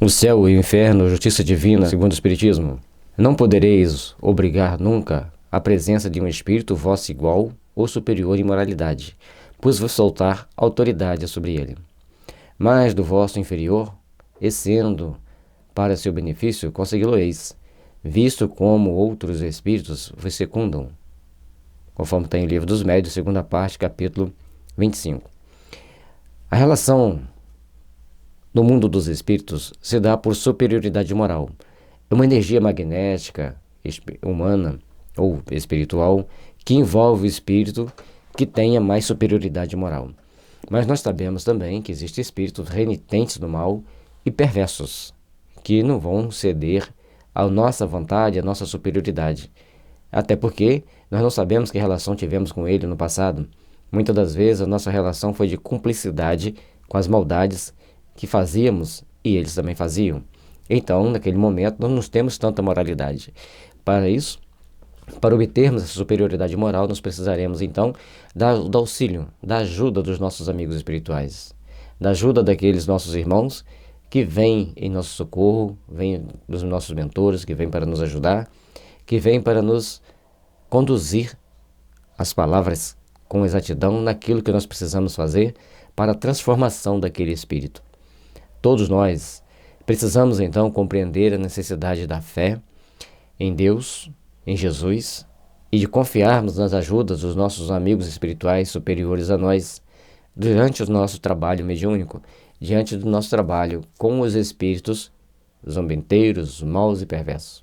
O céu e o inferno, justiça divina, segundo o Espiritismo. Não podereis obrigar nunca a presença de um espírito vosso igual ou superior em moralidade, pois vos soltar autoridade sobre ele. Mas do vosso inferior, e sendo para seu benefício, consegui-lo-eis, visto como outros espíritos vos secundam, conforme tem o Livro dos Médiuns, segunda parte, capítulo 25. A relação no mundo dos espíritos se dá por superioridade moral. É uma energia magnética, humana ou espiritual que envolve o espírito que tenha mais superioridade moral. Mas nós sabemos também que existem espíritos renitentes do mal e perversos, que não vão ceder à nossa vontade, à nossa superioridade. Até porque nós não sabemos que relação tivemos com ele no passado. Muitas das vezes a nossa relação foi de cumplicidade com as maldades que fazíamos e eles também faziam. Então, naquele momento, não nos temos tanta moralidade. Para isso, para obtermos essa superioridade moral, nós precisaremos, então, do auxílio, da ajuda dos nossos amigos espirituais, da ajuda daqueles nossos irmãos que vêm em nosso socorro, vêm dos nossos mentores, que vêm para nos ajudar, que vêm para nos conduzir as palavras com exatidão naquilo que nós precisamos fazer para a transformação daquele espírito. Todos nós precisamos, então, compreender a necessidade da fé em Deus, em Jesus, e de confiarmos nas ajudas dos nossos amigos espirituais superiores a nós durante o nosso trabalho mediúnico, diante do nosso trabalho com os espíritos zombeteiros, maus e perversos.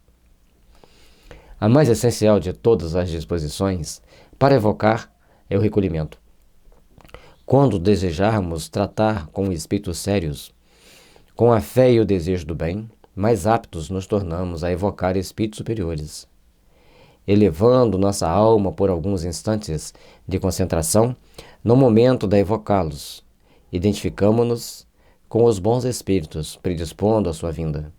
A mais essencial de todas as disposições para evocar é o recolhimento. Quando desejarmos tratar com espíritos sérios, com a fé e o desejo do bem, mais aptos nos tornamos a evocar espíritos superiores. Elevando nossa alma por alguns instantes de concentração, no momento de evocá-los, identificamo-nos com os bons espíritos, predispondo a sua vinda.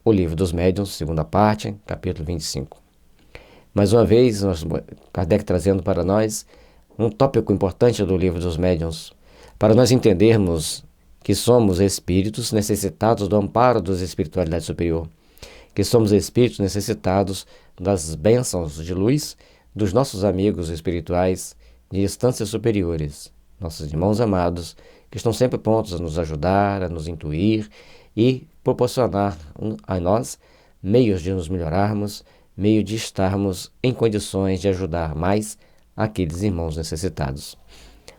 O Livro dos Médiuns, segunda parte, capítulo 25. Mais uma vez, Kardec trazendo para nós um tópico importante do Livro dos Médiuns, para nós entendermos que somos espíritos necessitados do amparo da espiritualidade superior, que somos espíritos necessitados das bênçãos de luz dos nossos amigos espirituais de instâncias superiores, nossos irmãos amados, que estão sempre prontos a nos ajudar, a nos intuir e proporcionar a nós meios de nos melhorarmos, meio de estarmos em condições de ajudar mais aqueles irmãos necessitados.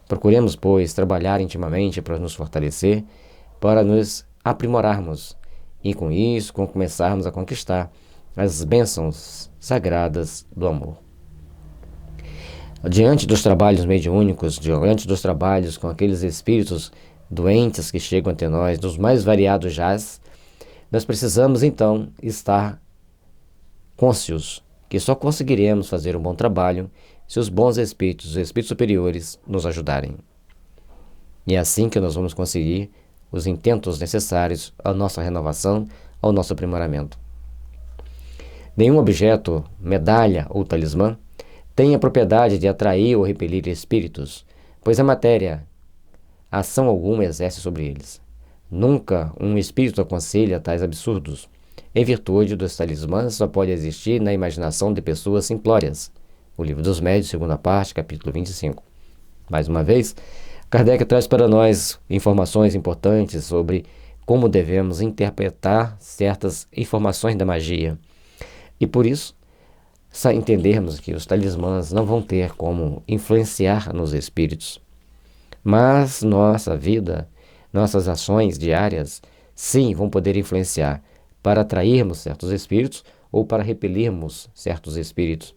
Procuremos, pois, trabalhar intimamente para nos fortalecer, para nos aprimorarmos e, com isso, começarmos a conquistar as bênçãos sagradas do amor. Diante dos trabalhos mediúnicos, diante dos trabalhos com aqueles espíritos doentes que chegam até nós, dos mais variados jaz, nós precisamos, então, estar cônscios que só conseguiremos fazer um bom trabalho se os bons espíritos, os espíritos superiores, nos ajudarem. E é assim que nós vamos conseguir os intentos necessários à nossa renovação, ao nosso aprimoramento. Nenhum objeto, medalha ou talismã tem a propriedade de atrair ou repelir espíritos, pois a matéria, ação alguma exerce sobre eles. Nunca um espírito aconselha tais absurdos. Em virtude dos talismãs, só pode existir na imaginação de pessoas simplórias. O Livro dos Médiuns, segunda parte, capítulo 25. Mais uma vez, Kardec traz para nós informações importantes sobre como devemos interpretar certas informações da magia. E por isso, entendermos que os talismãs não vão ter como influenciar nos espíritos. Mas nossa vida, nossas ações diárias, sim, vão poder influenciar para atrairmos certos espíritos ou para repelirmos certos espíritos.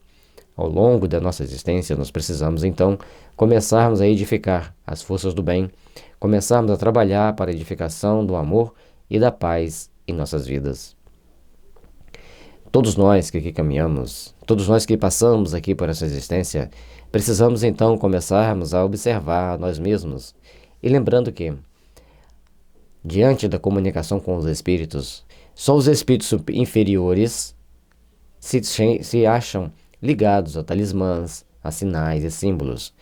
Ao longo da nossa existência, nós precisamos, então, começarmos a edificar as forças do bem, começarmos a trabalhar para a edificação do amor e da paz em nossas vidas. Todos nós que aqui caminhamos, todos nós que passamos aqui por essa existência, precisamos, então, começarmos a observar nós mesmos e lembrando que, diante da comunicação com os espíritos, só os espíritos inferiores se acham ligados a talismãs, a sinais e símbolos.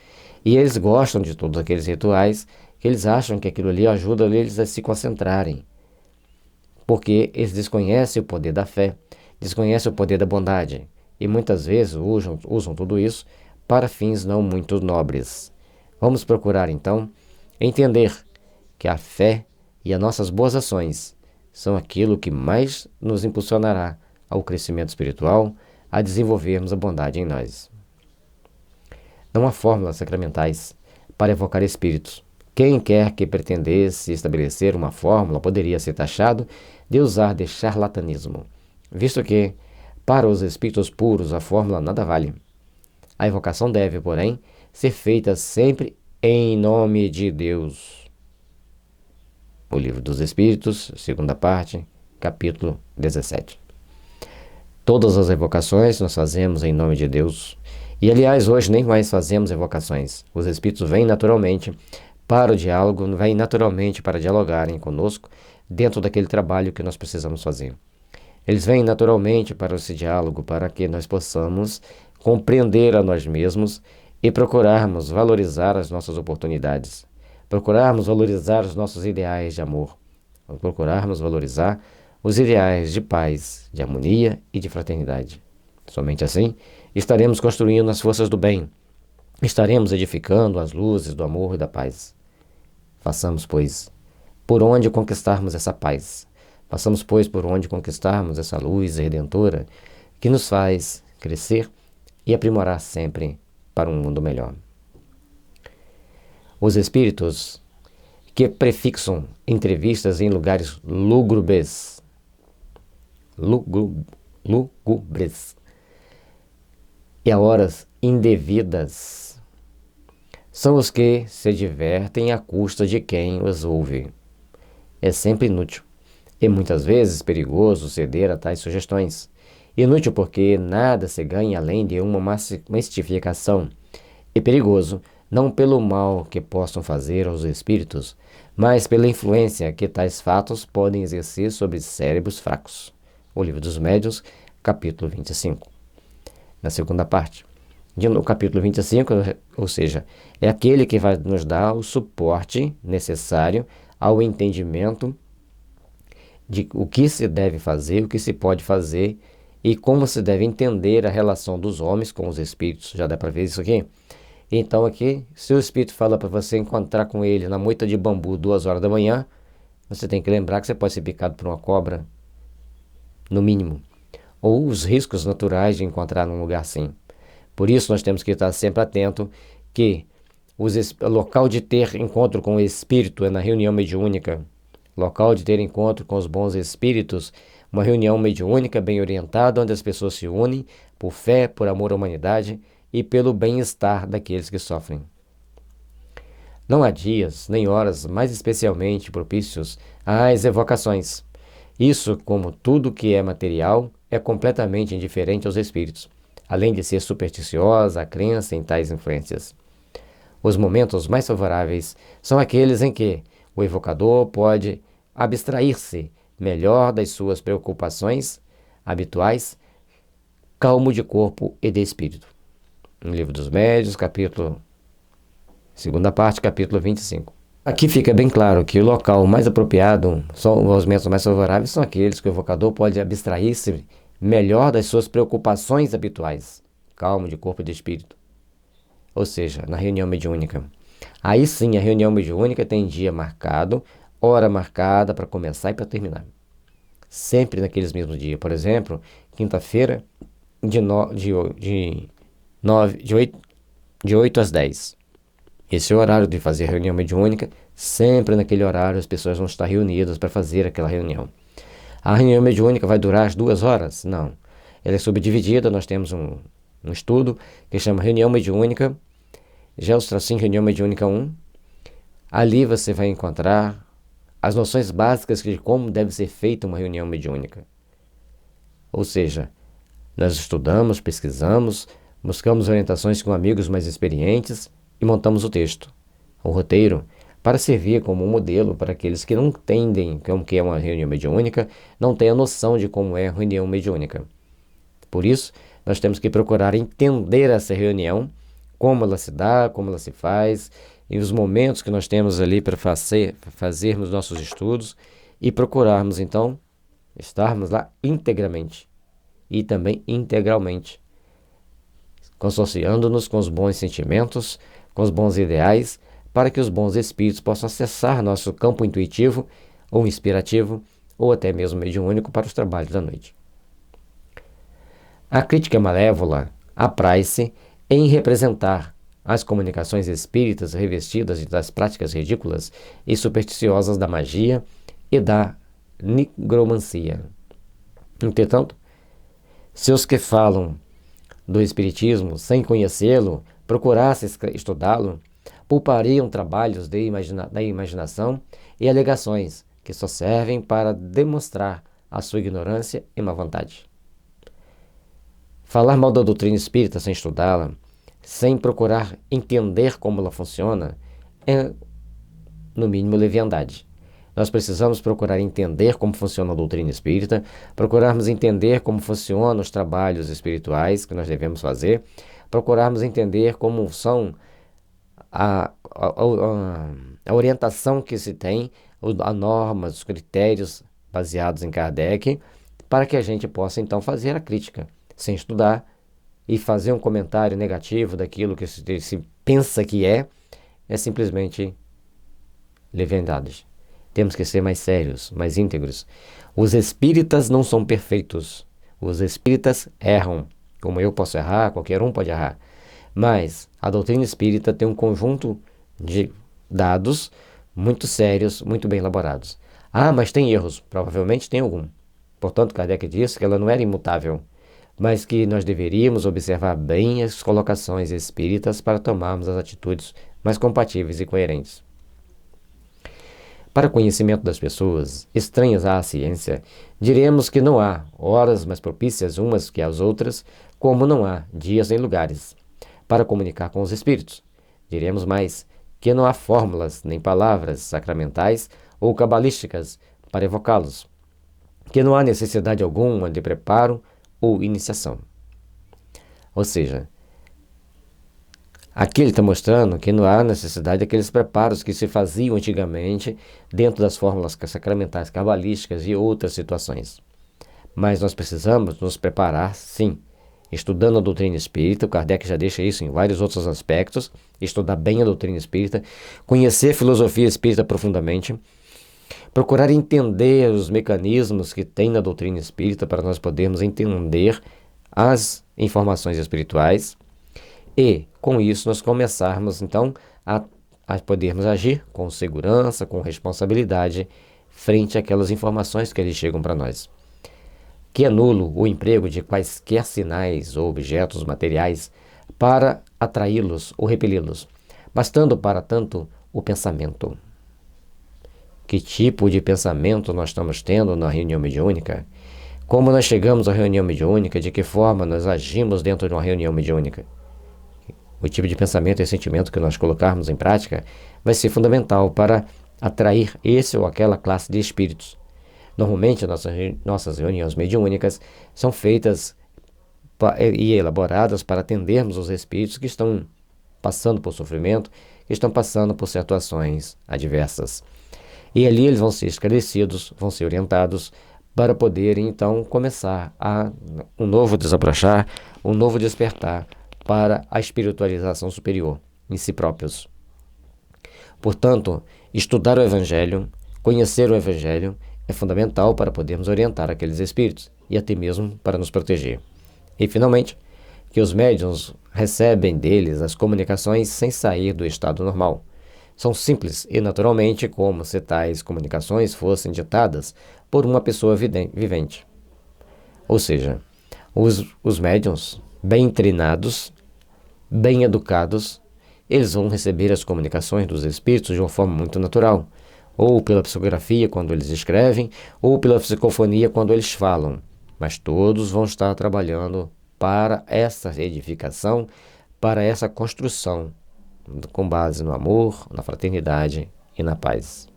E eles gostam de todos aqueles rituais que eles acham que aquilo ali ajuda eles a se concentrarem. porque eles desconhecem o poder da fé, desconhecem o poder da bondade e muitas vezes usam tudo isso para fins não muito nobres. Vamos procurar então entender que a fé e as nossas boas ações são aquilo que mais nos impulsionará ao crescimento espiritual, a desenvolvermos a bondade em nós. Não há fórmulas sacramentais para evocar espíritos. Quem quer que pretendesse estabelecer uma fórmula poderia ser taxado de usar de charlatanismo, visto que, para os espíritos puros, a fórmula nada vale. A evocação deve, porém, ser feita sempre em nome de Deus. O Livro dos Espíritos, segunda parte, capítulo 17. Todas as evocações nós fazemos em nome de Deus. E, aliás, hoje nem mais fazemos evocações. Os Espíritos vêm naturalmente para o diálogo, vêm naturalmente para dialogarem conosco dentro daquele trabalho que nós precisamos fazer. Eles vêm naturalmente para esse diálogo para que nós possamos compreender a nós mesmos e procurarmos valorizar as nossas oportunidades. Procurarmos valorizar os nossos ideais de amor, procurarmos valorizar os ideais de paz, de harmonia e de fraternidade. Somente assim estaremos construindo as forças do bem, estaremos edificando as luzes do amor e da paz. Façamos, pois, por onde conquistarmos essa paz. Façamos, pois, por onde conquistarmos essa luz redentora que nos faz crescer e aprimorar sempre para um mundo melhor. Os espíritos que prefixam entrevistas em lugares lúgubres e a horas indevidas são os que se divertem à custa de quem os ouve. É sempre inútil e muitas vezes perigoso ceder a tais sugestões. Inútil porque nada se ganha além de uma mistificação, e perigoso não pelo mal que possam fazer aos espíritos, mas pela influência que tais fatos podem exercer sobre cérebros fracos. O Livro dos Médiuns, capítulo 25. Na segunda parte, no capítulo 25, ou seja, é aquele que vai nos dar o suporte necessário ao entendimento de o que se deve fazer, o que se pode fazer e como se deve entender a relação dos homens com os espíritos. Já dá para ver isso aqui? Então aqui, se o espírito fala para você encontrar com ele na moita de bambu 2 horas da manhã, você tem que lembrar que você pode ser picado por uma cobra, no mínimo, ou os riscos naturais de encontrar num lugar assim. Por isso nós temos que estar sempre atento que o local de ter encontro com o espírito é na reunião mediúnica. Local de ter encontro com os bons espíritos, uma reunião mediúnica bem orientada, onde as pessoas se unem por fé, por amor à humanidade e pelo bem-estar daqueles que sofrem. Não há dias nem horas mais especialmente propícios às evocações. Isso, como tudo que é material, é completamente indiferente aos espíritos, além de ser supersticiosa a crença em tais influências. Os momentos mais favoráveis são aqueles em que o evocador pode abstrair-se melhor das suas preocupações habituais, calmo de corpo e de espírito. No Livro dos Médiuns, segunda parte, capítulo 25. Aqui fica bem claro que o local mais apropriado, os momentos mais favoráveis, são aqueles que o evocador pode abstrair-se melhor das suas preocupações habituais, calmo de corpo e de espírito. Ou seja, na reunião mediúnica. Aí sim, a reunião mediúnica tem dia marcado, hora marcada para começar e para terminar. Sempre naqueles mesmos dias. Por exemplo, quinta-feira, de 8 às 10. Esse é o horário de fazer reunião mediúnica. Sempre naquele horário as pessoas vão estar reunidas para fazer aquela reunião. A reunião mediúnica vai durar as 2 horas? Não. Ela é subdividida. Nós temos um estudo que chama reunião mediúnica, Geostracinho, reunião mediúnica 1. Ali você vai encontrar as noções básicas de como deve ser feita uma reunião mediúnica. Ou seja, nós estudamos, pesquisamos, buscamos orientações com amigos mais experientes e montamos o texto, o roteiro, para servir como um modelo para aqueles que não entendem como que é uma reunião mediúnica, não têm a noção de como é a reunião mediúnica. Por isso, nós temos que procurar entender essa reunião, como ela se dá, como ela se faz, e os momentos que nós temos ali para fazermos nossos estudos e procurarmos, então, estarmos lá integramente e também integralmente, consorciando-nos com os bons sentimentos, com os bons ideais, para que os bons espíritos possam acessar nosso campo intuitivo ou inspirativo, ou até mesmo mediúnico para os trabalhos da noite. A crítica malévola apraz-se em representar as comunicações espíritas revestidas das práticas ridículas e supersticiosas da magia e da nigromancia. Entretanto, se os que falam do espiritismo sem conhecê-lo procurassem estudá-lo, poupariam trabalhos da imaginação e alegações que só servem para demonstrar a sua ignorância e má vontade. Falar mal da doutrina espírita sem estudá-la, sem procurar entender como ela funciona, é, no mínimo, leviandade. Nós precisamos procurar entender como funciona a doutrina espírita, procurarmos entender como funcionam os trabalhos espirituais que nós devemos fazer, procurarmos entender como são a orientação que se tem, a normas, os critérios baseados em Kardec, para que a gente possa então fazer a crítica, sem estudar, e fazer um comentário negativo daquilo que se pensa que é simplesmente leviandade. Temos que ser mais sérios, mais íntegros. Os espíritas não são perfeitos. Os espíritas erram. Como eu posso errar, qualquer um pode errar. Mas a doutrina espírita tem um conjunto de dados muito sérios, muito bem elaborados. Ah, mas tem erros. Provavelmente tem algum. Portanto, Kardec disse que ela não era imutável, mas que nós deveríamos observar bem as colocações espíritas para tomarmos as atitudes mais compatíveis e coerentes. Para o conhecimento das pessoas estranhas à ciência, diremos que não há horas mais propícias umas que as outras, como não há dias nem lugares para comunicar com os espíritos. Diremos mais que não há fórmulas nem palavras sacramentais ou cabalísticas para evocá-los, que não há necessidade alguma de preparo ou iniciação. Ou seja, aqui ele está mostrando que não há necessidade daqueles preparos que se faziam antigamente dentro das fórmulas sacramentais, cabalísticas e outras situações. Mas nós precisamos nos preparar, sim, estudando a doutrina espírita. O Kardec já deixa isso em vários outros aspectos, estudar bem a doutrina espírita, conhecer a filosofia espírita profundamente, procurar entender os mecanismos que tem na doutrina espírita para nós podermos entender as informações espirituais e, com isso, nós começarmos, então, a podermos agir com segurança, com responsabilidade, frente àquelas informações que eles chegam para nós. Que é nulo o emprego de quaisquer sinais ou objetos materiais para atraí-los ou repeli-los, bastando para tanto o pensamento. Que tipo de pensamento nós estamos tendo na reunião mediúnica? Como nós chegamos à reunião mediúnica? De que forma nós agimos dentro de uma reunião mediúnica? O tipo de pensamento e sentimento que nós colocarmos em prática vai ser fundamental para atrair esse ou aquela classe de espíritos. Normalmente, nossas reuniões mediúnicas são feitas e elaboradas para atendermos os espíritos que estão passando por sofrimento, que estão passando por situações adversas. E ali eles vão ser esclarecidos, vão ser orientados para poderem então começar um novo desabrochar, um novo despertar para a espiritualização superior em si próprios. Portanto, estudar o Evangelho, conhecer o Evangelho é fundamental para podermos orientar aqueles espíritos e até mesmo para nos proteger. E, finalmente, que os médiuns recebem deles as comunicações sem sair do estado normal. São simples e naturalmente como se tais comunicações fossem ditadas por uma pessoa vivente. Ou seja, os médiuns bem treinados, bem educados, eles vão receber as comunicações dos espíritos de uma forma muito natural, ou pela psicografia quando eles escrevem, ou pela psicofonia quando eles falam. Mas todos vão estar trabalhando para essa edificação, para essa construção, com base no amor, na fraternidade e na paz.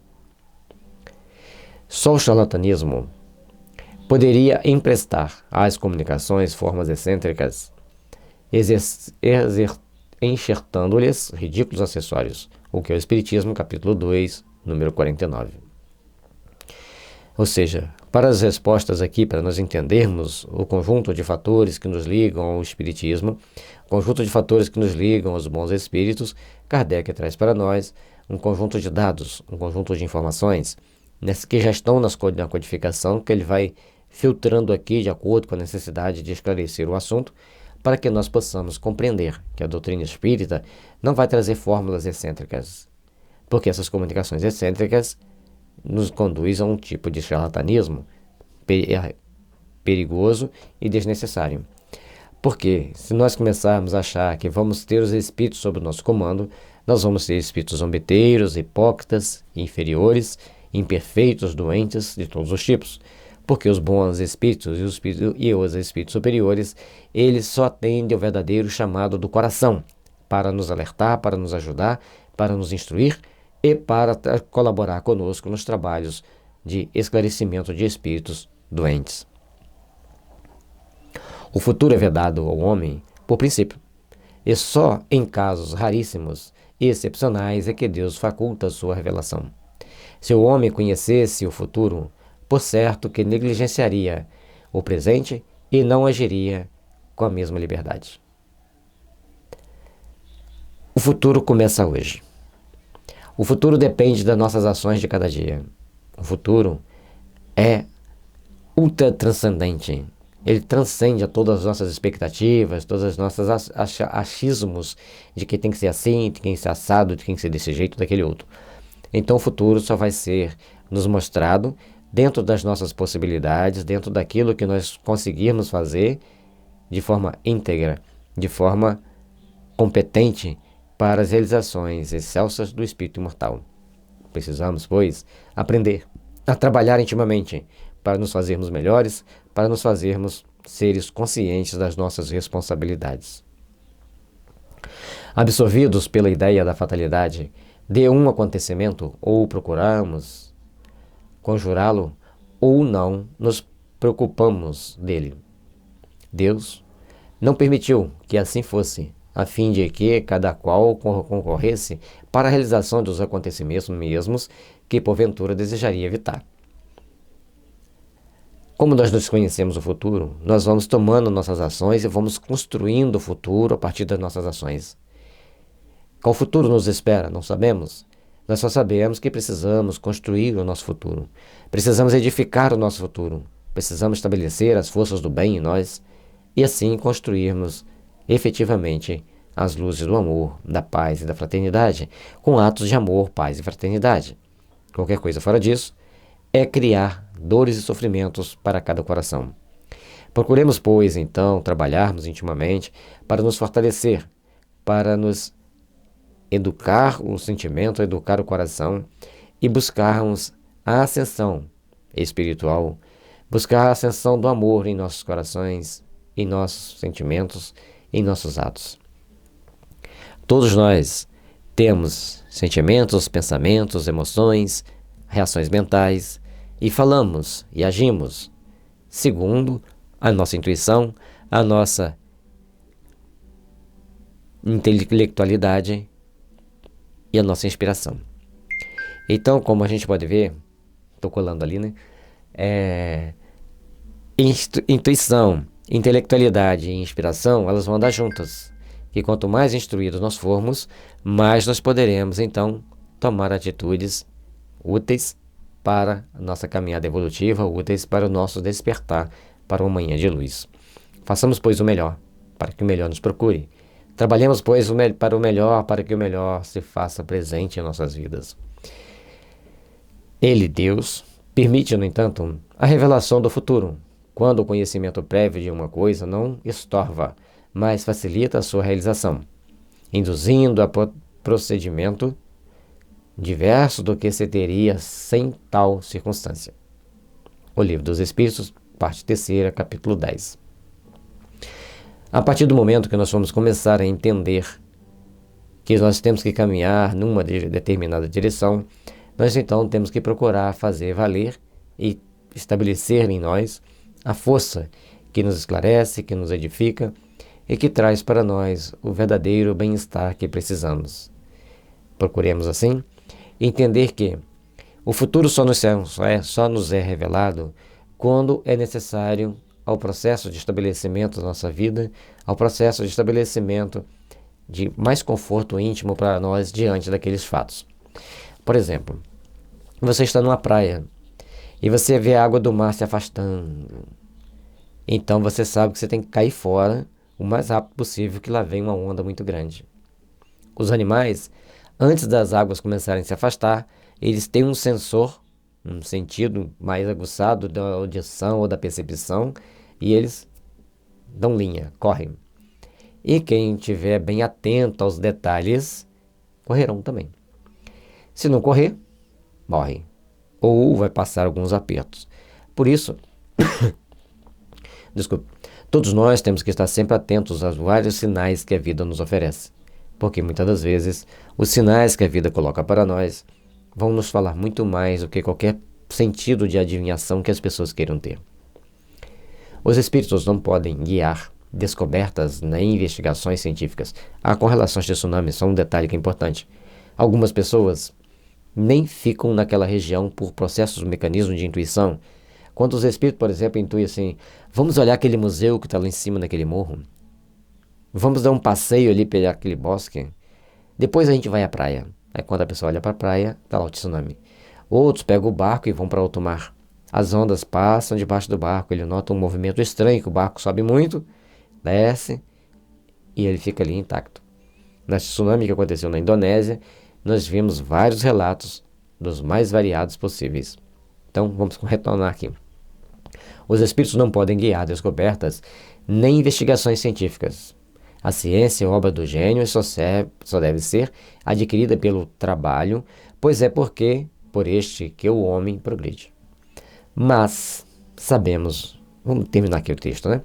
Só o charlatanismo poderia emprestar às comunicações formas excêntricas, enxertando-lhes ridículos acessórios, o que é o Espiritismo, capítulo 2, número 49. Ou seja, para as respostas aqui, para nós entendermos o conjunto de fatores que nos ligam ao Espiritismo, o conjunto de fatores que nos ligam aos bons espíritos, Kardec traz para nós um conjunto de dados, um conjunto de informações, que já estão na codificação, que ele vai filtrando aqui de acordo com a necessidade de esclarecer o assunto, para que nós possamos compreender que a doutrina espírita não vai trazer fórmulas excêntricas, porque essas comunicações excêntricas nos conduz a um tipo de charlatanismo perigoso e desnecessário. Porque se nós começarmos a achar que vamos ter os espíritos sob o nosso comando, nós vamos ter espíritos zombeteiros, hipócritas, inferiores, imperfeitos, doentes, de todos os tipos. Porque os bons espíritos e os espíritos superiores, eles só atendem ao verdadeiro chamado do coração, para nos alertar, para nos ajudar, para nos instruir e para colaborar conosco nos trabalhos de esclarecimento de espíritos doentes. O futuro é vedado ao homem por princípio, e só em casos raríssimos e excepcionais é que Deus faculta a sua revelação. Se o homem conhecesse o futuro, por certo que negligenciaria o presente e não agiria com a mesma liberdade. O futuro começa hoje. O futuro depende das nossas ações de cada dia. O futuro é ultra transcendente. Ele transcende a todas as nossas expectativas, todas as nossas achismos de que tem que ser assim, de que tem que ser assado, de que tem que ser desse jeito, daquele outro. Então o futuro só vai ser nos mostrado dentro das nossas possibilidades, dentro daquilo que nós conseguirmos fazer de forma íntegra, de forma competente para as realizações excelsas do espírito imortal. Precisamos, pois, aprender a trabalhar intimamente para nos fazermos melhores, para nos fazermos seres conscientes das nossas responsabilidades. Absorvidos pela ideia da fatalidade de um acontecimento, ou procuramos conjurá-lo, ou não nos preocupamos dele. Deus não permitiu que assim fosse, a fim de que cada qual concorresse para a realização dos acontecimentos mesmos que porventura desejaria evitar. Como nós desconhecemos o futuro, nós vamos tomando nossas ações e vamos construindo o futuro a partir das nossas ações. Qual futuro nos espera? Não sabemos. Nós só sabemos que precisamos construir o nosso futuro. Precisamos edificar o nosso futuro. Precisamos estabelecer as forças do bem em nós e assim construirmos efetivamente as luzes do amor, da paz e da fraternidade, com atos de amor, paz e fraternidade. Qualquer coisa fora disso é criar dores e sofrimentos para cada coração. Procuremos, pois, então, trabalharmos intimamente para nos fortalecer, para nos educar o sentimento, educar o coração e buscarmos a ascensão espiritual, buscar a ascensão do amor em nossos corações, em nossos sentimentos, em nossos atos. Todos nós temos sentimentos, pensamentos, emoções, reações mentais e falamos e agimos segundo a nossa intuição, a nossa intelectualidade e a nossa inspiração. Então, como a gente pode ver, estou colando ali, né? Intuição, intelectualidade e inspiração, elas vão andar juntas. E quanto mais instruídos nós formos, mais nós poderemos, então, tomar atitudes úteis para a nossa caminhada evolutiva, úteis para o nosso despertar para uma manhã de luz. Façamos, pois, o melhor, para que o melhor nos procure. Trabalhemos, pois, para o melhor, para que o melhor se faça presente em nossas vidas. Ele, Deus, permite, no entanto, a revelação do futuro, quando o conhecimento prévio de uma coisa não estorva, mas facilita a sua realização, induzindo a procedimento diverso do que se teria sem tal circunstância. O Livro dos Espíritos, parte 3ª, capítulo 10. A partir do momento que nós vamos começar a entender que nós temos que caminhar numa determinada direção, nós então temos que procurar fazer valer e estabelecer em nós a força que nos esclarece, que nos edifica e que traz para nós o verdadeiro bem-estar que precisamos. Procuremos, assim, entender que O futuro só nos é revelado quando é necessário ao processo de estabelecimento da nossa vida, ao processo de estabelecimento de mais conforto íntimo para nós diante daqueles fatos. Por exemplo, você está numa praia e você vê a água do mar se afastando. Então você sabe que você tem que cair fora o mais rápido possível, que lá vem uma onda muito grande. Os animais, antes das águas começarem a se afastar, eles têm um sensor, um sentido mais aguçado da audição ou da percepção, e eles dão linha, correm. E quem estiver bem atento aos detalhes, correrão também. Se não correr, morre, ou vai passar alguns apertos. Por isso, desculpe, todos nós temos que estar sempre atentos aos vários sinais que a vida nos oferece, porque muitas das vezes os sinais que a vida coloca para nós vão nos falar muito mais do que qualquer sentido de adivinhação que as pessoas queiram ter. Os espíritos não podem guiar descobertas nem investigações científicas. A correlações de tsunami são um detalhe que é importante. Algumas pessoas nem ficam naquela região por processos, mecanismos de intuição. Quando os espíritos, por exemplo, intuem assim, vamos olhar aquele museu que está lá em cima naquele morro, vamos dar um passeio ali pelo aquele bosque, depois a gente vai à praia. Aí quando a pessoa olha para a praia, está lá o tsunami. Outros pegam o barco e vão para outro mar. As ondas passam debaixo do barco, ele nota um movimento estranho, que o barco sobe muito, desce e ele fica ali intacto. Nesse tsunami que aconteceu na Indonésia, nós vimos vários relatos dos mais variados possíveis. Então vamos retornar aqui. Os espíritos não podem guiar descobertas nem investigações científicas. A ciência é obra do gênio e só deve ser adquirida pelo trabalho, pois é por este que o homem progride. Mas sabemos, vamos terminar aqui o texto, né?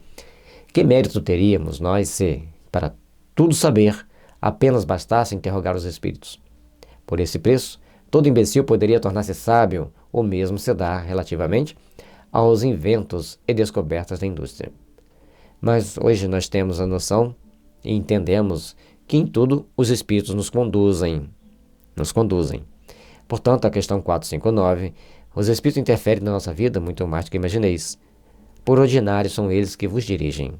Que mérito teríamos nós se, para tudo saber, apenas bastasse interrogar os espíritos? Por esse preço, todo imbecil poderia tornar-se sábio, ou mesmo se dar, relativamente, aos inventos e descobertas da indústria. Mas hoje nós temos a noção e entendemos que em tudo os espíritos nos conduzem. Portanto, a questão 459, os espíritos interferem na nossa vida muito mais do que imagineis. Por ordinário são eles que vos dirigem.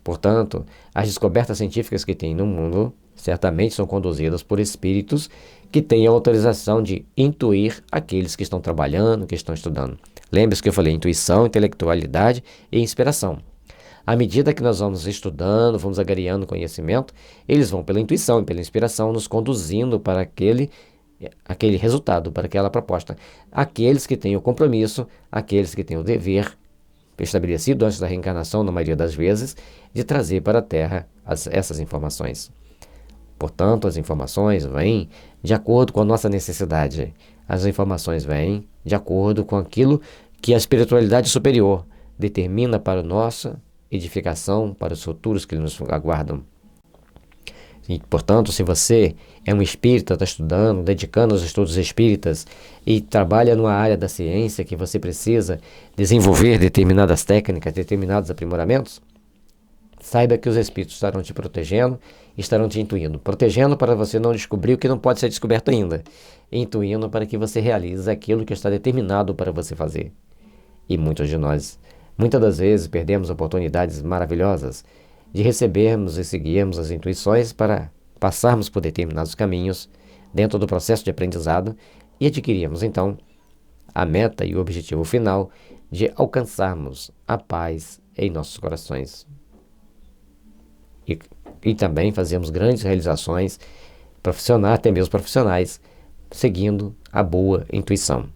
Portanto, as descobertas científicas que tem no mundo certamente são conduzidas por espíritos que têm a autorização de intuir aqueles que estão trabalhando, que estão estudando. Lembre-se que eu falei intuição, intelectualidade e inspiração. À medida que nós vamos estudando, vamos agariando conhecimento, eles vão pela intuição e pela inspiração nos conduzindo para aquele resultado, para aquela proposta. Aqueles que têm o compromisso, aqueles que têm o dever estabelecido antes da reencarnação, na maioria das vezes, de trazer para a Terra essas informações. Portanto, as informações vêm de acordo com a nossa necessidade. As informações vêm de acordo com aquilo que a espiritualidade superior determina para a nossa edificação, para os futuros que nos aguardam. E, portanto, se você é um espírita, está estudando, dedicando aos estudos espíritas e trabalha numa área da ciência que você precisa desenvolver determinadas técnicas, determinados aprimoramentos, saiba que os espíritos estarão te protegendo, estarão te intuindo. Protegendo para você não descobrir o que não pode ser descoberto ainda. Intuindo para que você realize aquilo que está determinado para você fazer. E muitas das vezes, perdemos oportunidades maravilhosas de recebermos e seguirmos as intuições para passarmos por determinados caminhos dentro do processo de aprendizado e adquirirmos, então, a meta e o objetivo final de alcançarmos a paz em nossos corações. E também fazemos grandes realizações profissionais, até mesmo profissionais, seguindo a boa intuição.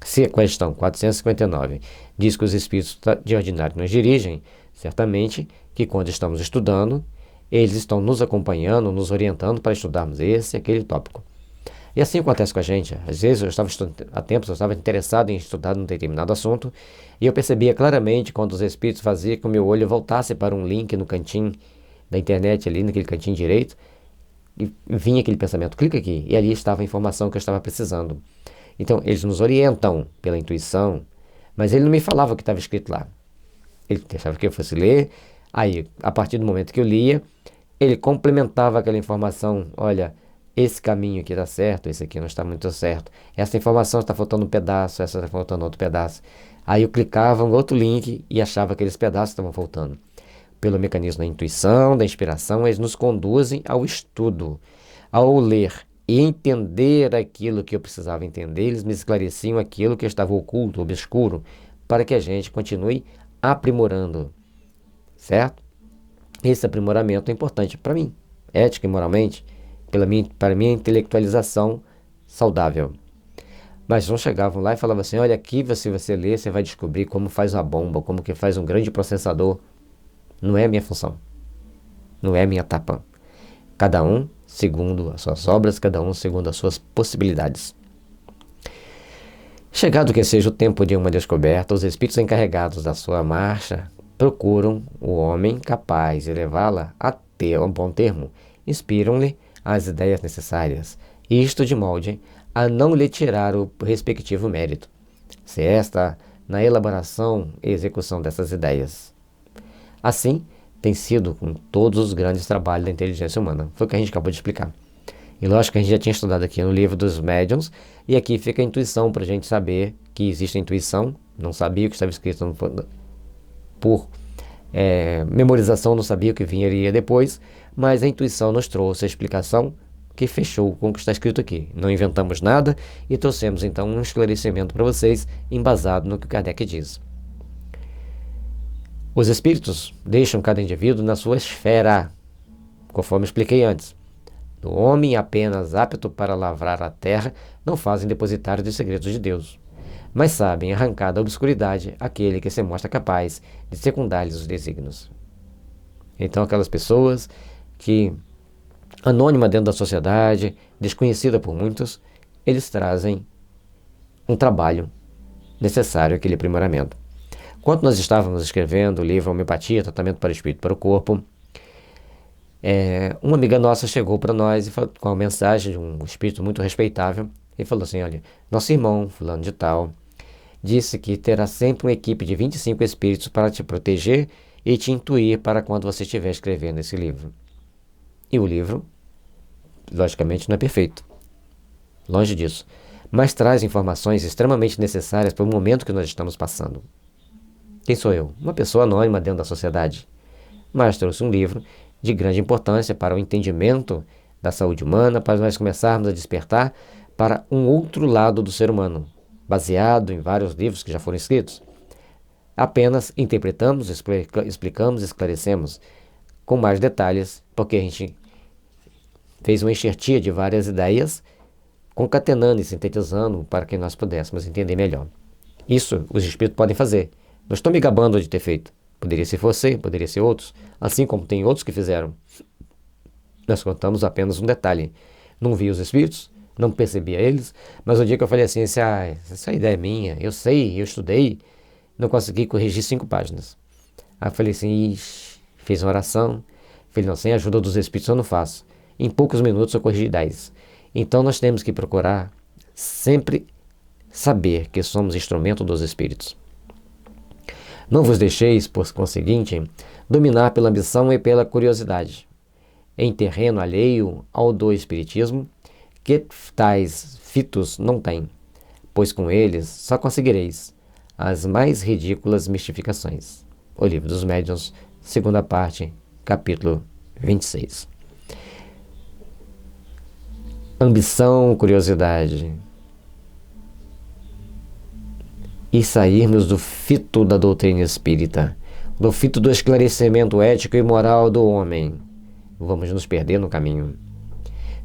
Se a questão 459 diz que os espíritos de ordinário nos dirigem, certamente que quando estamos estudando, eles estão nos acompanhando, nos orientando para estudarmos esse e aquele tópico. E assim acontece com a gente. Às vezes há tempos eu estava interessado em estudar um determinado assunto e eu percebia claramente quando os espíritos faziam que o meu olho voltasse para um link no cantinho da internet, ali naquele cantinho direito, e vinha aquele pensamento, clica aqui, e ali estava a informação que eu estava precisando. Então, eles nos orientam pela intuição, mas ele não me falava o que estava escrito lá. Ele deixava que eu fosse ler, aí, a partir do momento que eu lia, ele complementava aquela informação. Olha, esse caminho aqui está certo, esse aqui não está muito certo. Essa informação está faltando um pedaço, essa está faltando outro pedaço. Aí eu clicava em outro link e achava que aqueles pedaços estavam faltando. Pelo mecanismo da intuição, da inspiração, eles nos conduzem ao estudo. Ao ler e entender aquilo que eu precisava entender, eles me esclareciam aquilo que estava oculto, obscuro, para que a gente continue aprimorando, certo? Esse aprimoramento é importante para mim, ética e moralmente, para minha intelectualização saudável. Mas não chegavam lá e falavam assim, olha aqui, se você ler, você vai descobrir como faz uma bomba, como que faz um grande processador. Não é minha função, não é minha etapa. Cada um segundo as suas obras, cada um segundo as suas possibilidades. Chegado que seja o tempo de uma descoberta, os espíritos encarregados da sua marcha procuram o homem capaz de levá-la até um bom termo, inspiram-lhe as ideias necessárias, isto de molde a não lhe tirar o respectivo mérito, se está na elaboração e execução dessas ideias. Assim, tem sido com todos os grandes trabalhos da inteligência humana. Foi o que a gente acabou de explicar. E lógico que a gente já tinha estudado aqui no livro dos médiuns, e aqui fica a intuição para a gente saber que existe a intuição. Não sabia o que estava escrito por memorização, não sabia o que viria depois, mas a intuição nos trouxe a explicação que fechou com o que está escrito aqui. Não inventamos nada e trouxemos então um esclarecimento para vocês embasado no que Kardec diz. Os espíritos deixam cada indivíduo na sua esfera, conforme expliquei antes. O homem apenas apto para lavrar a terra não fazem depositário de segredos de Deus, mas sabem arrancar da obscuridade aquele que se mostra capaz de secundar-lhes os desígnios. Então aquelas pessoas que, anônima dentro da sociedade, desconhecida por muitos, eles trazem um trabalho necessário àquele aprimoramento. Quando nós estávamos escrevendo o livro Homeopatia, Tratamento para o Espírito e para o Corpo, uma amiga nossa chegou para nós e falou, com uma mensagem de um espírito muito respeitável, e falou assim, olha, nosso irmão, fulano de tal, disse que terá sempre uma equipe de 25 espíritos para te proteger e te intuir para quando você estiver escrevendo esse livro. E o livro, logicamente, não é perfeito, longe disso, mas traz informações extremamente necessárias para o momento que nós estamos passando. Quem sou eu? Uma pessoa anônima dentro da sociedade. Mas trouxe um livro de grande importância para o entendimento da saúde humana, para nós começarmos a despertar para um outro lado do ser humano, baseado em vários livros que já foram escritos. Apenas interpretamos, explicamos, esclarecemos com mais detalhes, porque a gente fez uma enxertia de várias ideias, concatenando e sintetizando para que nós pudéssemos entender melhor. Isso os espíritos podem fazer. Não estou me gabando de ter feito. Poderia ser você, poderia ser outros, assim como tem outros que fizeram. Nós contamos apenas um detalhe. Não vi os espíritos, não percebia eles, mas o dia que eu falei assim, essa ideia é minha, eu sei, eu estudei, não consegui corrigir 5 páginas. Aí eu falei assim, fiz uma oração, falei, não, sem a ajuda dos espíritos eu não faço. Em poucos minutos eu corrigi 10. Então nós temos que procurar sempre saber que somos instrumento dos espíritos. Não vos deixeis, por conseguinte, dominar pela ambição e pela curiosidade, em terreno alheio ao do espiritismo, que tais fitos não têm, pois com eles só conseguireis as mais ridículas mistificações. O Livro dos Médiuns, segunda parte, capítulo 26. Ambição, curiosidade. E sairmos do fito da doutrina espírita, do fito do esclarecimento ético e moral do homem. Vamos nos perder no caminho.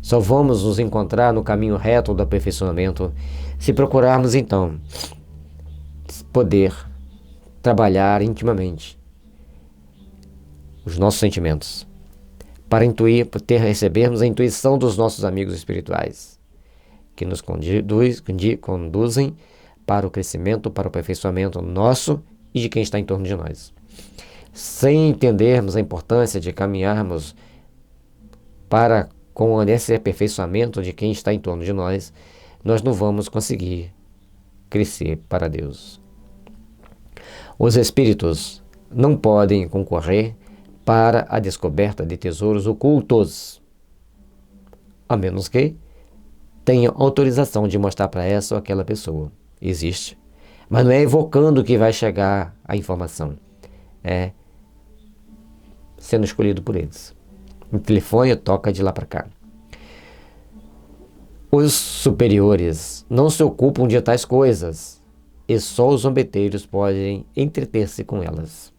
Só vamos nos encontrar no caminho reto do aperfeiçoamento se procurarmos, então, poder trabalhar intimamente os nossos sentimentos, para recebermos a intuição dos nossos amigos espirituais, que nos conduzem para o crescimento, para o aperfeiçoamento nosso e de quem está em torno de nós. Sem entendermos a importância de caminharmos com esse aperfeiçoamento de quem está em torno de nós, nós não vamos conseguir crescer para Deus. Os espíritos não podem concorrer para a descoberta de tesouros ocultos. a menos que tenha autorização de mostrar para essa ou aquela pessoa. Existe. Mas não é evocando que vai chegar a informação. É sendo escolhido por eles. O telefone toca de lá para cá. Os superiores não se ocupam de tais coisas, e só os zombeteiros podem entreter-se com elas,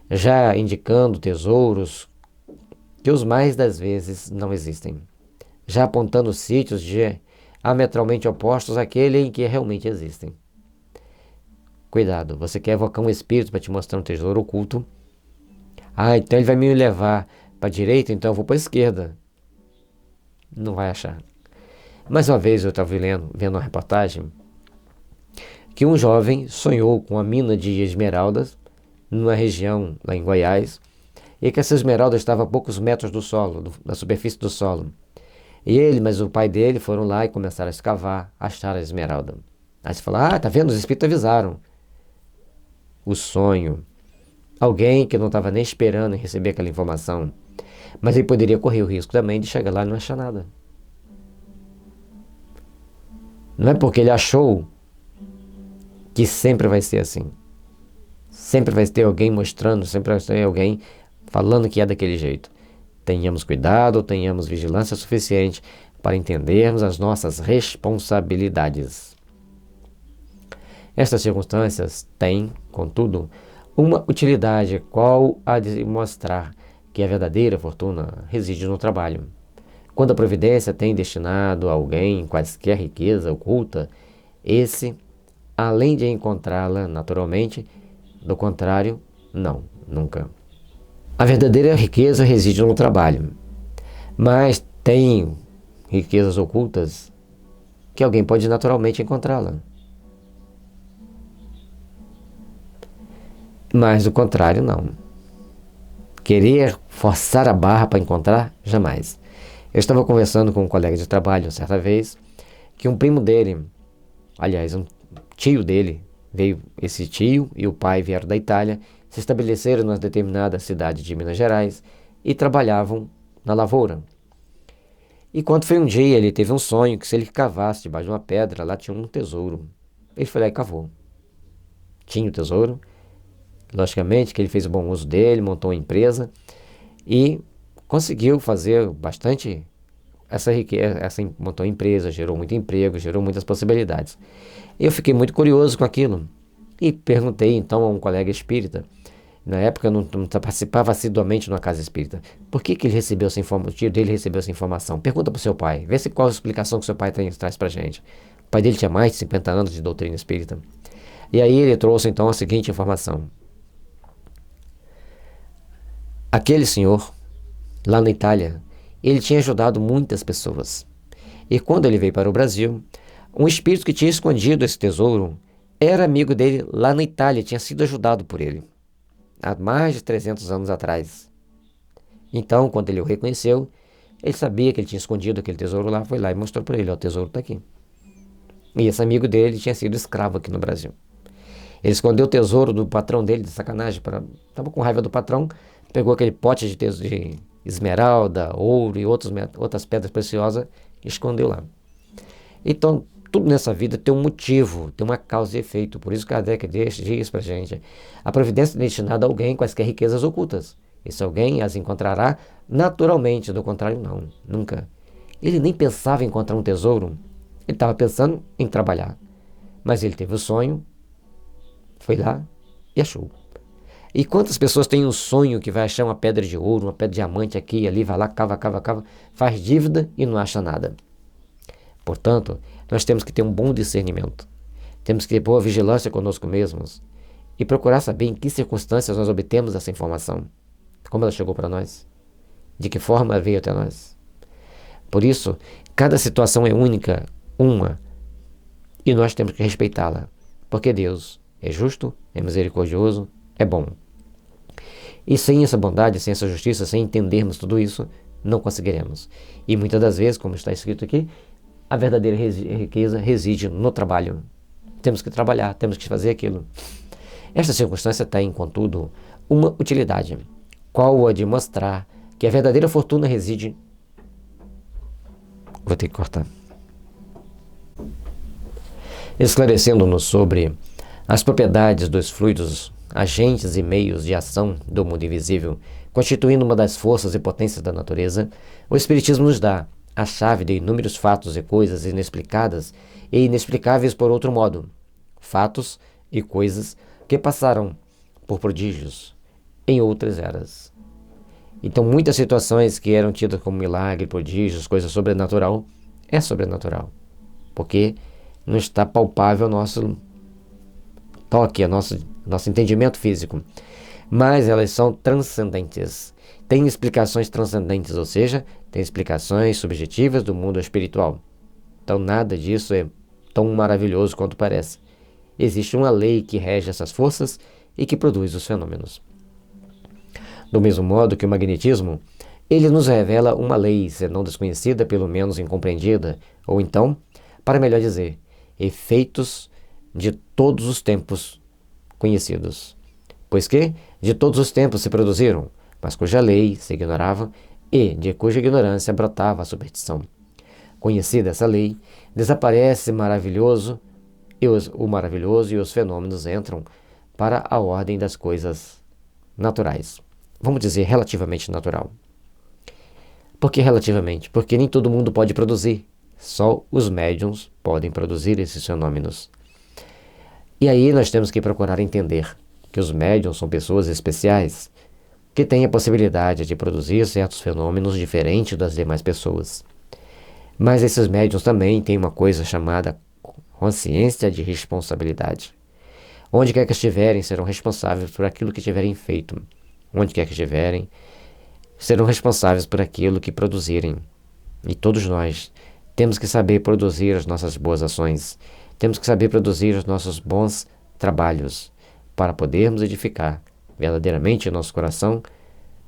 já indicando tesouros que os mais das vezes não existem, já apontando sítios diametralmente opostos àquele em que realmente existem. Cuidado, você quer evocar um espírito para te mostrar um tesouro oculto? Então ele vai me levar para a direita, então eu vou para a esquerda. Não vai achar. Mais uma vez eu estava vendo uma reportagem que um jovem sonhou com uma mina de esmeraldas numa região lá em Goiás, e que essa esmeralda estava a poucos metros do solo, da superfície do solo. E ele, mas o pai dele foram lá e começaram a escavar, acharam a esmeralda. Aí você fala, tá vendo? Os espíritos avisaram. O sonho. Alguém que não estava nem esperando em receber aquela informação. Mas ele poderia correr o risco também de chegar lá e não achar nada. Não é porque ele achou que sempre vai ser assim. Sempre vai ter alguém mostrando, sempre vai ter alguém falando que é daquele jeito. Tenhamos cuidado, tenhamos vigilância suficiente para entendermos as nossas responsabilidades. Estas circunstâncias têm, contudo, uma utilidade, qual a de mostrar que a verdadeira fortuna reside no trabalho. Quando a providência tem destinado a alguém quaisquer riqueza oculta, esse, além de encontrá-la naturalmente, do contrário, não, nunca. A verdadeira riqueza reside no trabalho, mas tem riquezas ocultas que alguém pode naturalmente encontrá-la. Mas do contrário, não. Querer forçar a barra para encontrar, jamais. Eu estava conversando com um colega de trabalho certa vez, que um primo dele, aliás, um tio dele, esse tio e o pai vieram da Itália, se estabeleceram numa determinada cidade de Minas Gerais e trabalhavam na lavoura. E quando foi um dia, ele teve um sonho que se ele cavasse debaixo de uma pedra, lá tinha um tesouro. Ele foi lá e cavou. Tinha o tesouro. Logicamente que ele fez o bom uso dele, montou uma empresa e conseguiu fazer bastante essa riqueza, montou uma empresa, gerou muito emprego, gerou muitas possibilidades. Eu fiquei muito curioso com aquilo e perguntei então a um colega espírita. Na época eu não participava assiduamente numa casa espírita. Por que ele recebeu essa informação? O tio dele recebeu essa informação. Pergunta para o seu pai, vê se qual a explicação que o seu pai traz para a gente. O pai dele tinha mais de 50 anos de doutrina espírita. E aí ele trouxe então a seguinte informação. Aquele senhor, lá na Itália, ele tinha ajudado muitas pessoas. E quando ele veio para o Brasil, um espírito que tinha escondido esse tesouro era amigo dele lá na Itália, tinha sido ajudado por ele, há mais de 300 anos atrás. Então, quando ele o reconheceu, ele sabia que ele tinha escondido aquele tesouro lá, foi lá e mostrou para ele, o tesouro está aqui. E esse amigo dele tinha sido escravo aqui no Brasil. Ele escondeu o tesouro do patrão dele, de sacanagem, estava com raiva do patrão, pegou aquele pote de esmeralda, ouro e outras pedras preciosas e escondeu lá. Então, tudo nessa vida tem um motivo, tem uma causa e efeito. Por isso Kardec diz para a gente, a providência é destinada a alguém quaisquer riquezas ocultas. Esse alguém as encontrará naturalmente, do contrário não, nunca. Ele nem pensava em encontrar um tesouro, ele estava pensando em trabalhar. Mas ele teve o sonho, foi lá e achou. E quantas pessoas têm um sonho que vai achar uma pedra de ouro, uma pedra de diamante aqui e ali, vai lá, cava, faz dívida e não acha nada. Portanto, nós temos que ter um bom discernimento. Temos que ter boa vigilância conosco mesmos e procurar saber em que circunstâncias nós obtemos essa informação. Como ela chegou para nós? De que forma ela veio até nós? Por isso, cada situação é única, uma, e nós temos que respeitá-la. Porque Deus é justo, é misericordioso, é bom. E sem essa bondade, sem essa justiça, sem entendermos tudo isso, não conseguiremos. E muitas das vezes, como está escrito aqui, a verdadeira riqueza reside no trabalho. Temos que trabalhar, temos que fazer aquilo. Esta circunstância tem, contudo, uma utilidade, qual a de mostrar que a verdadeira fortuna reside Vou ter que cortar. Esclarecendo-nos sobre as propriedades dos fluidos, agentes e meios de ação do mundo invisível, constituindo uma das forças e potências da natureza, o Espiritismo nos dá a chave de inúmeros fatos e coisas inexplicadas e inexplicáveis por outro modo. Fatos e coisas que passaram por prodígios em outras eras. Então, muitas situações que eram tidas como milagre, prodígios, coisa sobrenatural, é sobrenatural. Porque não está palpável ao nosso toque, ao nosso entendimento físico. Mas elas são transcendentes. Tem explicações transcendentes, ou seja, tem explicações subjetivas do mundo espiritual. Então, nada disso é tão maravilhoso quanto parece. Existe uma lei que rege essas forças e que produz os fenômenos. Do mesmo modo que o magnetismo, ele nos revela uma lei, se não desconhecida, pelo menos incompreendida, ou então, para melhor dizer, efeitos de todos os tempos conhecidos. Pois que de todos os tempos se produziram, mas cuja lei se ignorava e de cuja ignorância brotava a superstição. Conhecida essa lei, desaparece o maravilhoso e os fenômenos entram para a ordem das coisas naturais. Vamos dizer, relativamente natural. Por que relativamente? Porque nem todo mundo pode produzir. Só os médiuns podem produzir esses fenômenos. E aí nós temos que procurar entender que os médiuns são pessoas especiais que têm a possibilidade de produzir certos fenômenos diferentes das demais pessoas. Mas esses médiuns também têm uma coisa chamada consciência de responsabilidade. Onde quer que estiverem, serão responsáveis por aquilo que tiverem feito. Onde quer que estiverem, serão responsáveis por aquilo que produzirem. E todos nós temos que saber produzir as nossas boas ações. Temos que saber produzir os nossos bons trabalhos para podermos edificar verdadeiramente em nosso coração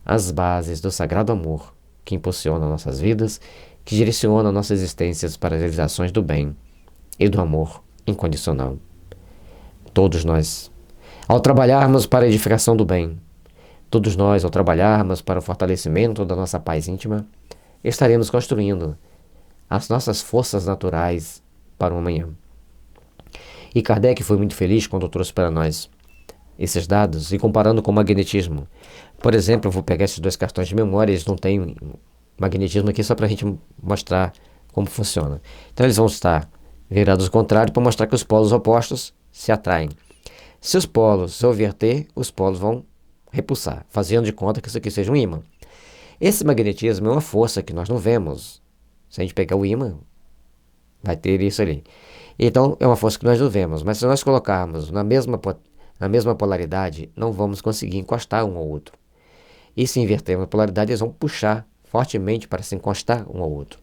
as bases do sagrado amor que impulsiona nossas vidas, que direciona nossas existências para as realizações do bem e do amor incondicional. Todos nós, ao trabalharmos para a edificação do bem, todos nós, ao trabalharmos para o fortalecimento da nossa paz íntima, estaremos construindo as nossas forças naturais para o amanhã. E Kardec foi muito feliz quando trouxe para nós esses dados e comparando com o magnetismo. Por exemplo, eu vou pegar esses dois cartões de memória, eles não têm magnetismo aqui só para a gente mostrar como funciona. Então eles vão estar virados ao contrário para mostrar que os polos opostos se atraem. Se os polos se inverter, os polos vão repulsar, fazendo de conta que isso aqui seja um ímã. Esse magnetismo é uma força que nós não vemos. Se a gente pegar o ímã, vai ter isso ali. Então, é uma força que nós não vemos, mas se nós colocarmos na mesma polaridade, não vamos conseguir encostar um ao outro. E se invertermos a polaridade, eles vão puxar fortemente para se encostar um ao outro.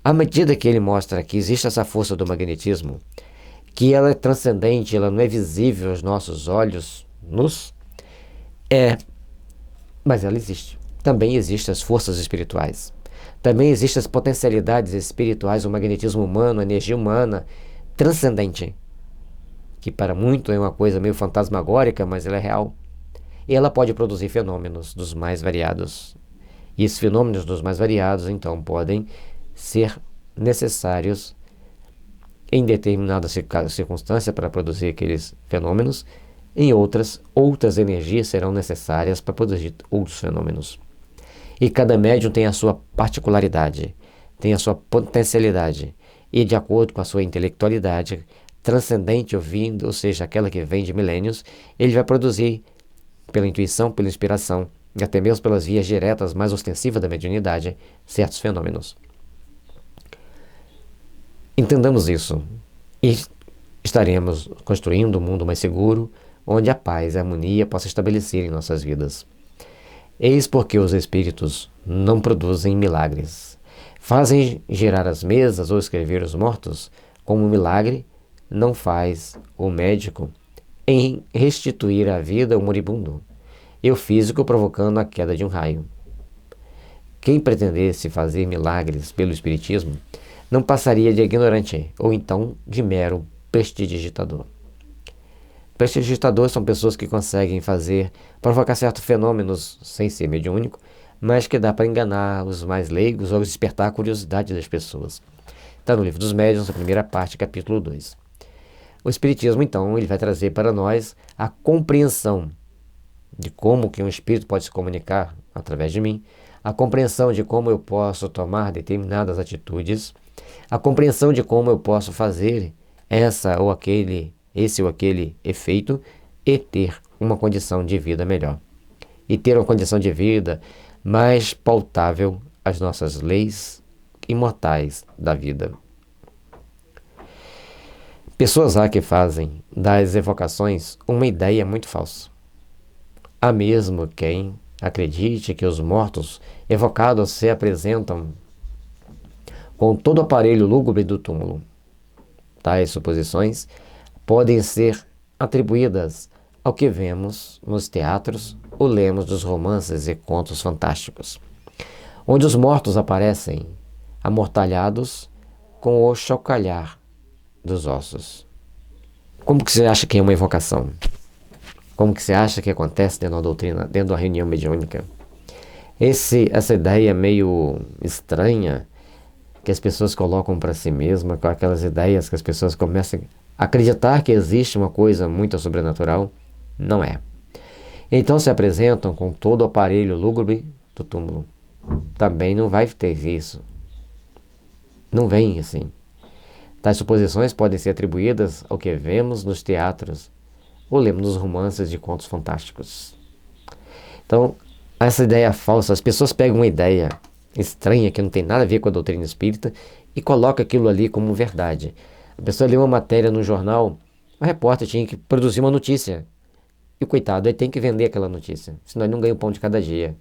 À medida que ele mostra que existe essa força do magnetismo, que ela é transcendente, ela não é visível aos nossos olhos nus, mas ela existe. Também existem as forças espirituais. Também existem as potencialidades espirituais, o magnetismo humano, a energia humana transcendente, que para muito é uma coisa meio fantasmagórica, mas ela é real. E ela pode produzir fenômenos dos mais variados. E esses fenômenos dos mais variados, então, podem ser necessários em determinada circunstância para produzir aqueles fenômenos. Em outras energias serão necessárias para produzir outros fenômenos. E cada médium tem a sua particularidade, tem a sua potencialidade. E de acordo com a sua intelectualidade transcendente ouvindo, ou seja, aquela que vem de milênios, ele vai produzir pela intuição, pela inspiração e até mesmo pelas vias diretas mais ostensivas da mediunidade certos fenômenos. Entendamos isso e estaremos construindo um mundo mais seguro, onde a paz e a harmonia possam estabelecer em nossas vidas. Eis porque os espíritos não produzem milagres. Fazem girar as mesas ou escrever os mortos, como um milagre não faz o médico em restituir a vida ao moribundo, e o físico provocando a queda de um raio. Quem pretendesse fazer milagres pelo espiritismo não passaria de ignorante, ou então de mero prestidigitador. Prestidigitadores são pessoas que conseguem provocar certos fenômenos sem ser mediúnico, mas que dá para enganar os mais leigos ou despertar a curiosidade das pessoas. Está no Livro dos Médiuns, a primeira parte, capítulo 2. O Espiritismo, então, ele vai trazer para nós a compreensão de como que um espírito pode se comunicar através de mim, a compreensão de como eu posso tomar determinadas atitudes, a compreensão de como eu posso fazer esse ou aquele efeito e ter uma condição de vida melhor. E ter uma condição de vida mais pautável às nossas leis imortais da vida. Pessoas há que fazem das evocações uma ideia muito falsa. Há mesmo quem acredite que os mortos evocados se apresentam com todo o aparelho lúgubre do túmulo. Tais suposições podem ser atribuídas ao que vemos nos teatros ou lemos dos romances e contos fantásticos, onde os mortos aparecem amortalhados com o chocalhar dos ossos. Como que você acha que é uma evocação? Como que você acha que acontece dentro da doutrina, dentro da reunião mediúnica? Essa ideia meio estranha que as pessoas colocam para si mesmas, com aquelas ideias que as pessoas começam a acreditar que existe uma coisa muito sobrenatural, não é. Então se apresentam com todo o aparelho lúgubre do túmulo. Também não vai ter isso. Não vem assim. Tais suposições podem ser atribuídas ao que vemos nos teatros ou lemos nos romances de contos fantásticos. Então, essa ideia falsa, as pessoas pegam uma ideia estranha que não tem nada a ver com a doutrina espírita e colocam aquilo ali como verdade. A pessoa lê uma matéria no jornal, o repórter tinha que produzir uma notícia. E o coitado, ele tem que vender aquela notícia, senão ele não ganha o pão de cada dia.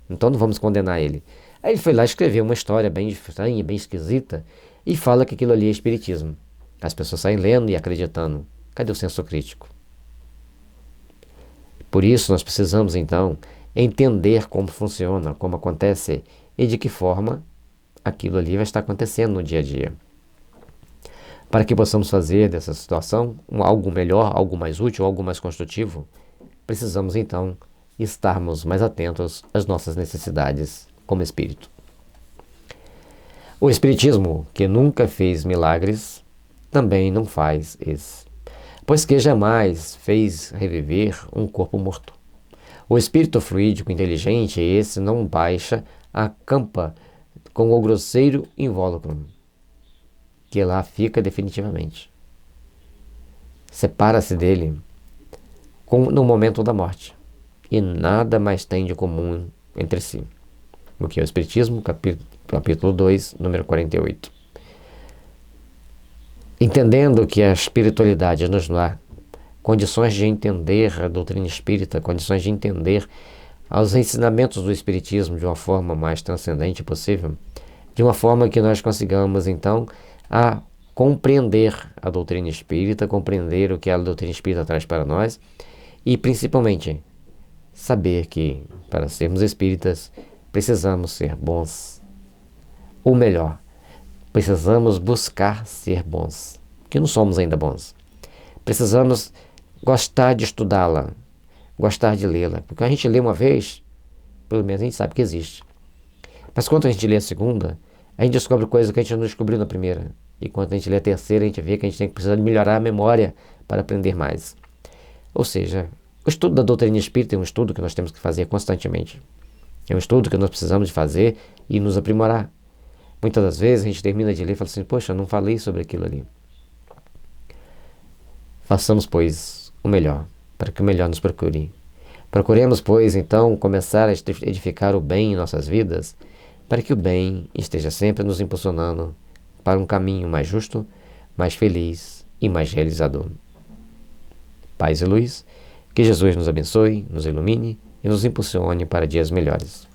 Então não vamos condenar ele. Aí ele foi lá escrever uma história bem estranha, bem esquisita, e fala que aquilo ali é espiritismo. As pessoas saem lendo e acreditando. Cadê o senso crítico? Por isso nós precisamos então entender como funciona, como acontece e de que forma aquilo ali vai estar acontecendo no dia a dia. Para que possamos fazer dessa situação algo melhor, algo mais útil, algo mais construtivo, precisamos então estarmos mais atentos às nossas necessidades como espírito. O espiritismo, que nunca fez milagres, também não faz esse, pois que jamais fez reviver um corpo morto. O espírito fluídico inteligente, esse não baixa a campa com o grosseiro invólucro, que lá fica definitivamente. Separa-se dele no momento da morte, e nada mais tem de comum entre si. O que é o Espiritismo, capítulo 2, número 48. Entendendo que a espiritualidade nos dá condições de entender a doutrina espírita, condições de entender os ensinamentos do Espiritismo de uma forma mais transcendente possível, de uma forma que nós consigamos, então, a compreender a doutrina espírita, compreender o que a doutrina espírita traz para nós e, principalmente, saber que, para sermos espíritas, precisamos ser bons. Ou melhor, precisamos buscar ser bons, que não somos ainda bons. Precisamos gostar de estudá-la, gostar de lê-la, porque a gente lê uma vez, pelo menos a gente sabe que existe. Mas quando a gente lê a segunda, a gente descobre coisas que a gente não descobriu na primeira. E quando a gente lê a terceira, a gente vê que a gente tem que precisar melhorar a memória para aprender mais. Ou seja, o estudo da doutrina espírita é um estudo que nós temos que fazer constantemente. É um estudo que nós precisamos de fazer e nos aprimorar. Muitas das vezes a gente termina de ler e fala assim, poxa, eu não falei sobre aquilo ali. Façamos, pois, o melhor, para que o melhor nos procure. Procuremos, pois, então, começar a edificar o bem em nossas vidas, para que o bem esteja sempre nos impulsionando para um caminho mais justo, mais feliz e mais realizador. Paz e luz, que Jesus nos abençoe, nos ilumine e nos impulsione para dias melhores.